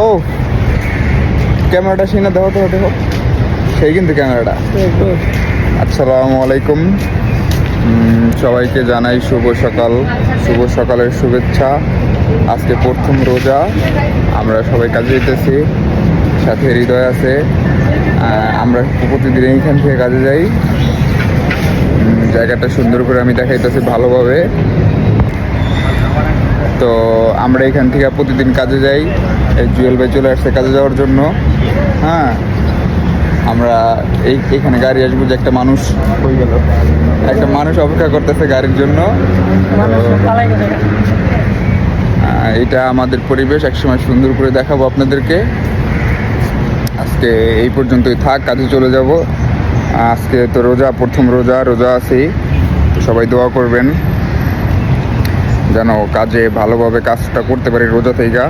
ও ক্যামেরাটা সিনে দেখো তো দেখো, সেই কিন্তু ক্যামেরাটা। আসসালামু আলাইকুম, সবাইকে জানাই শুভ সকাল, শুভ সকালের শুভেচ্ছা। আজকে প্রথম রোজা, আমরা সবাই কাজে যেতেছি, সাথে হৃদয় আছে। আমরা প্রতিদিন এইখান থেকে কাজে যাই। জায়গাটা সুন্দর করে আমি দেখাইতেছি ভালোভাবে। তো আমরা এখান থেকে প্রতিদিন কাজে যাই। এই জুয়েল ভাই চলে আসছে কাজে যাওয়ার জন্য। হ্যাঁ, আমরা এখানে গাড়ি আসবো যে একটা মানুষ হয়ে গেল, একটা মানুষ অপেক্ষা করতেছে গাড়ির জন্য। এটা আমাদের পরিবেশ, একসময় সুন্দর করে দেখাবো আপনাদেরকে। আজকে এই পর্যন্তই থাক, কাজে চলে যাব। আজকে তো রোজা, প্রথম রোজা আছি। সবাই দোয়া করবেন যেন কাজে ভালোভাবে কাজটা করতে পারি রোজা থেকে।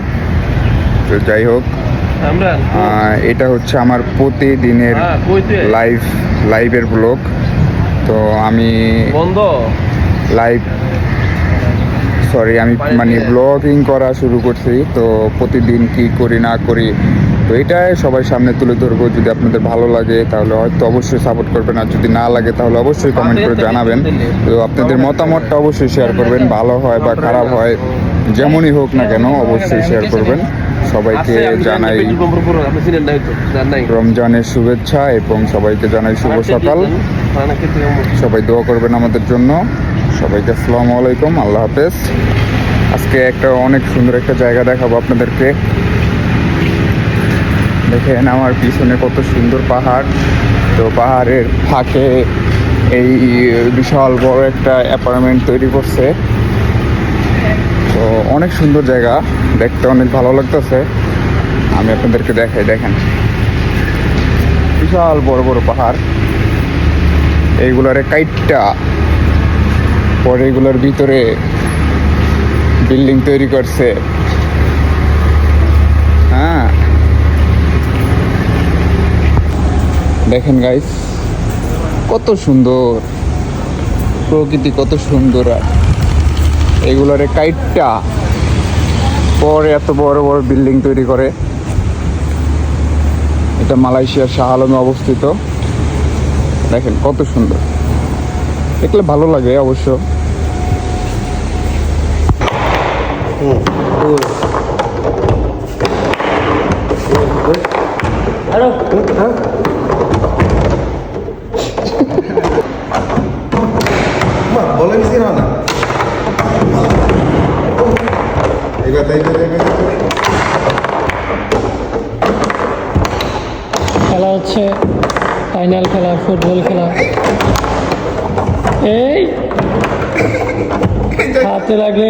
তো যাই হোক, এটা হচ্ছে আমার প্রতিদিনের লাইভের ব্লগ। তো আমি আমি মানে ব্লগিং করা শুরু করছি। তো প্রতিদিন কি করি না করি, তো এটাই সবাই সামনে তুলে ধরবো। যদি আপনাদের ভালো লাগে তাহলে হয়তো অবশ্যই সাপোর্ট করবেন, আর যদি না লাগে তাহলে অবশ্যই কমেন্ট করে জানাবেন। তো আপনাদের মতামতটা অবশ্যই শেয়ার করবেন, ভালো হয় বা খারাপ হয়, যেমনই হোক না কেন অবশ্যই শেয়ার করবেন। সবাইকে জানাই রমজানের শুভেচ্ছা এবং সবাইকে জানাই শুভ সকাল। সবাই দোয়া করবেন আমাদের জন্য। সবাইকে আসসালামু আলাইকুম, আল্লাহ হাফেজ। আজকে একটা অনেক সুন্দর একটা জায়গা দেখাবো আপনাদেরকে। দেখেন আমার পিছনে কত সুন্দর পাহাড়। তো পাহাড়ের ফাঁকে এই বিশাল বড় একটা অ্যাপার্টমেন্ট তৈরি করছে। তো অনেক সুন্দর জায়গা, দেখতে অনেক ভালো লাগতেছে। আমি আপনাদেরকে দেখাই, দেখেন বিশাল বড় বড় পাহাড়। এইগুলারে কাইটটা পরে এগুলোর ভিতরে বিল্ডিং তৈরি করছে। হ্যাঁ, দেখেন গাইস কত সুন্দর প্রকৃতি, কত সুন্দর। আর এগুলোরে কাইটটা পরে এত বড় বড় বিল্ডিং তৈরি করে। এটা মালয়েশিয়ার শাহ আলমে অবস্থিত। দেখেন কত সুন্দর, দেখলে ভালো লাগে অবশ্য। খেলা হচ্ছে, ফাইনাল খেলা, ফুটবল খেলা। এই হাতে লাগলে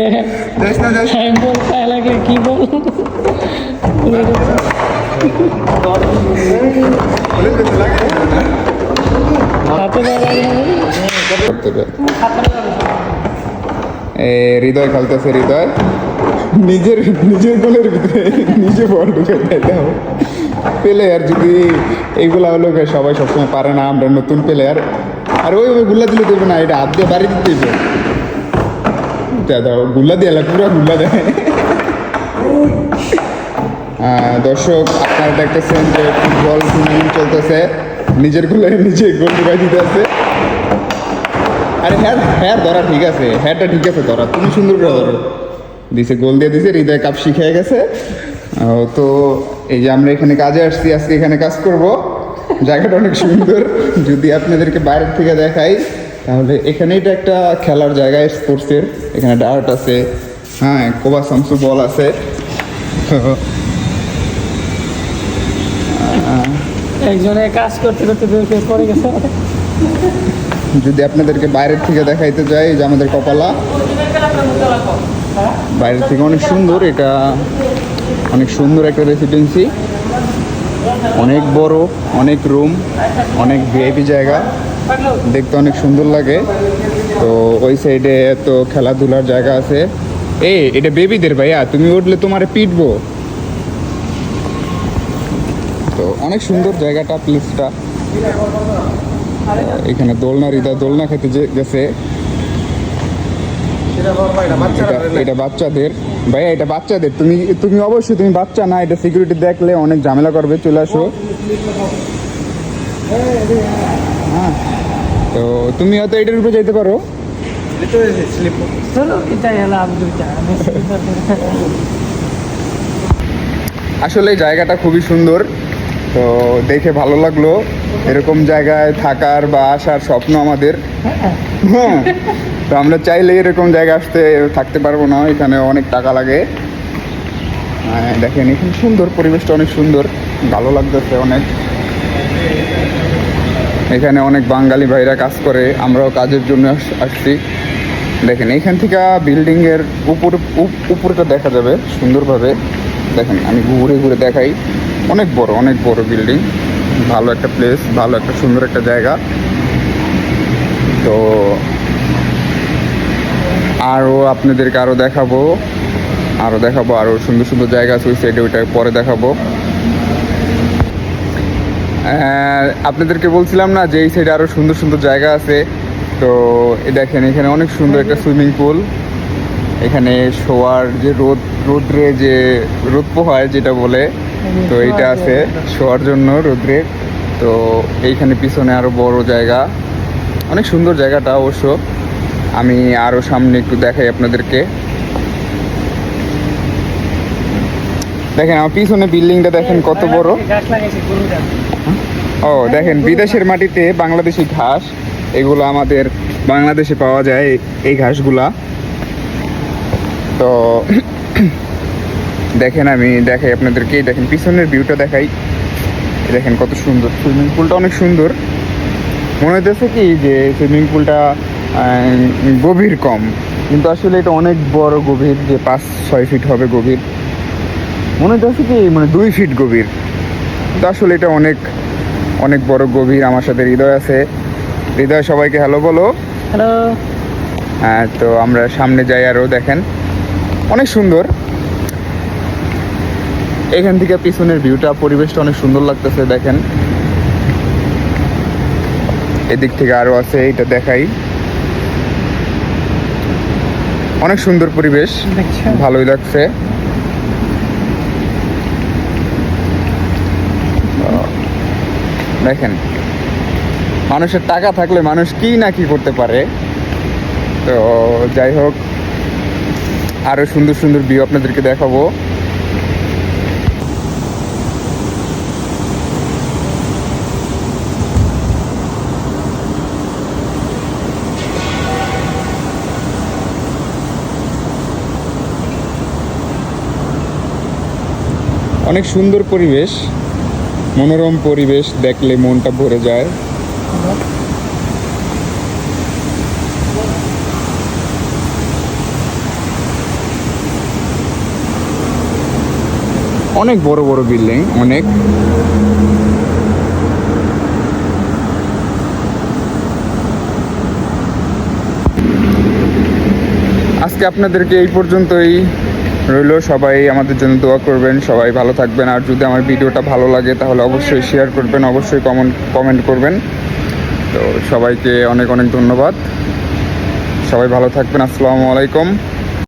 হ্যান্ডবল, পায়ে লাগলে কি বল। হৃদয় খেলতেছে, হৃদয় নিজের গোলের ভিতরে নিজে বল ঢুকে দেয়। প্লেয়ার যদি এইগুলা হলো, সবাই সবসময় পারে না, আমরা নতুন প্লেয়ার। আর ওইভাবে গুল্লা দিলে দেবে না, এটা হাত দিয়ে বাড়ি দিতে দেবে। গুল্লা দিয়ে পুরো গুল্লা দেয়। দর্শক আপনারা দেখতেছেন যে ফুটবল টুর্নামেন্ট চলতেছে, নিজের গোলে নিজে গোল ঢুকাই দিতে আছে। আরে হ্যাঁ ধরা ঠিক আছে, হ্যাঁটা ঠিক আছে ধরা, তুমি সুন্দর করে ধরো। দিছে, গোল দিয়ে দিছে, হৃদয় কাপ শিখে গেছে। তো এই যে আমরা এখানে কাজে আসছি, আজকে এখানে কাজ করব। জায়গাটা অনেক সুন্দর, যদি আপনাদেরকে বাইরের থেকে দেখাই তাহলে এখানে এটা একটা খেলার জায়গা স্পোর্টসের। এখানে ডার্ট আছে, হ্যাঁ কোবা সামসু বল আছে। একজনে কাজ করতে করতে পড়ে গেছে। যদি আপনাদেরকে বাইরের থেকে দেখাইতে যাই, যে আমাদের কপালা বাইরের থেকে অনেক সুন্দর। এটা অনেক সুন্দর একটা রেসিডেন্সি, অনেক বড়, অনেক রুম, অনেক ভিআইপি জায়গা, দেখতে অনেক সুন্দর লাগে। তো ওই সাইডে তো খেলাধুলার জায়গা আছে। এটা বেবিদের ভাইয়া, তুমি উঠলে তোমারে পিটবো। তো অনেক সুন্দর জায়গাটা, প্লেসটা। এখানে দোলনা, হৃদয় দোলনা খেতে গেছে। এটা বাচ্চাদের ভাইয়া, এটা বাচ্চাদের। তুমি তুমি অবশ্যই, তুমি বাচ্চা না, এটা সিকিউরিটি দেখলে অনেক ঝামেলা করবে, চলে আসো। হ্যাঁ, তো তুমি হয়তো এটার উপরে যেতে পারো। চলো এটা হলো আব্দুলটা আসলে এই জায়গাটা খুবই সুন্দর, তো দেখে ভালো লাগলো। এরকম জায়গায় থাকার বা আসার স্বপ্ন আমাদের। হ্যাঁ, তো আমরা চাইলে এরকম জায়গায় আসতে থাকতে পারবো না, এখানে অনেক টাকা লাগে। দেখেন এখানে সুন্দর, পরিবেশটা অনেক সুন্দর, ভালো লাগতেছে অনেক। এখানে অনেক বাঙালি ভাইরা কাজ করে, আমরাও কাজের জন্য আসছি। দেখেন এইখান থেকে বিল্ডিংয়ের উপরটা দেখা যাবে সুন্দরভাবে। দেখেন আমি ঘুরে ঘুরে দেখাই, অনেক বড় বিল্ডিং, ভালো একটা প্লেস, ভালো একটা সুন্দর একটা জায়গা। তো আরও আপনাদেরকে আরও দেখাবো, আরও সুন্দর সুন্দর জায়গা আছে ওই সাইডে, ওইটা পরে দেখাবো। আপনাদেরকে বলছিলাম না যে এই সাইডে আরও সুন্দর সুন্দর জায়গা আছে। তো দেখেন এখানে অনেক সুন্দর একটা সুইমিং পুল। এখানে শোয়ার যে রোদ্রে যে রোদ পোহায় যেটা বলে, তো এইটা আছে শোয়ার জন্য রোদ্রে। তো এইখানে পিছনে আরও বড় জায়গা, অনেক সুন্দর জায়গাটা অবশ্য। আমি আরও সামনে একটু দেখাই আপনাদেরকে। দেখেন আমার পিছনে বিল্ডিংটা দেখেন কত বড়। গাছ লাগাইছে গরু গাছ। ও দেখেন, বিদেশের মাটিতে বাংলাদেশি ঘাস, এগুলো আমাদের বাংলাদেশে পাওয়া যায় এই ঘাসগুলা। তো দেখেন আমি দেখাই আপনাদেরকে, দেখেন পিছনের ভিউটা দেখাই। দেখেন কত সুন্দর, সুইমিং পুলটা অনেক সুন্দর। মনে হইতেছে কি যে সুইমিং পুলটা গভীর কম, কিন্তু আসলে এটা অনেক বড় গভীর, যে 5-6 ফিট হবে গভীর। মনে হইতেছে কি মানে 2 ফিট গভীর, তো আসলে এটা অনেক অনেক বড় গভীর। আমার সাথে হৃদয় আছে। হৃদয়, সবাইকে হ্যালো বলো। হ্যালো। হ্যাঁ, তো আমরা সামনে যাই। আরও দেখেন অনেক সুন্দর, এখান থেকে পিছনের ভিউটা, পরিবেশটা অনেক সুন্দর লাগতেছে। দেখেন এদিক থেকে আরও আছে, এটা দেখাই। অনেক সুন্দর পরিবেশ, দেখছো? ভালোই লাগছে। দেখেন মানুষের টাকা থাকলে মানুষ কি না কি করতে পারে। তো যাই হোক, আরও সুন্দর সুন্দর ভিউ আপনাদেরকে দেখাবো। অনেক সুন্দর পরিবেশ, মনোরম পরিবেশ, দেখলে মনটা ভরে যায়। অনেক বড় বড় বিল্ডিং, অনেক। আজকে আপনাদেরকে এই পর্যন্তই রইল। সবাই আমাদের জন্য দোয়া করবেন, সবাই ভালো থাকবেন। আর যদি আমার ভিডিওটা ভালো লাগে তাহলে অবশ্যই শেয়ার করবেন, অবশ্যই কমেন্ট করবেন। তো সবাইকে অনেক অনেক ধন্যবাদ। সবাই ভালো থাকবেন। আসসালামু আলাইকুম।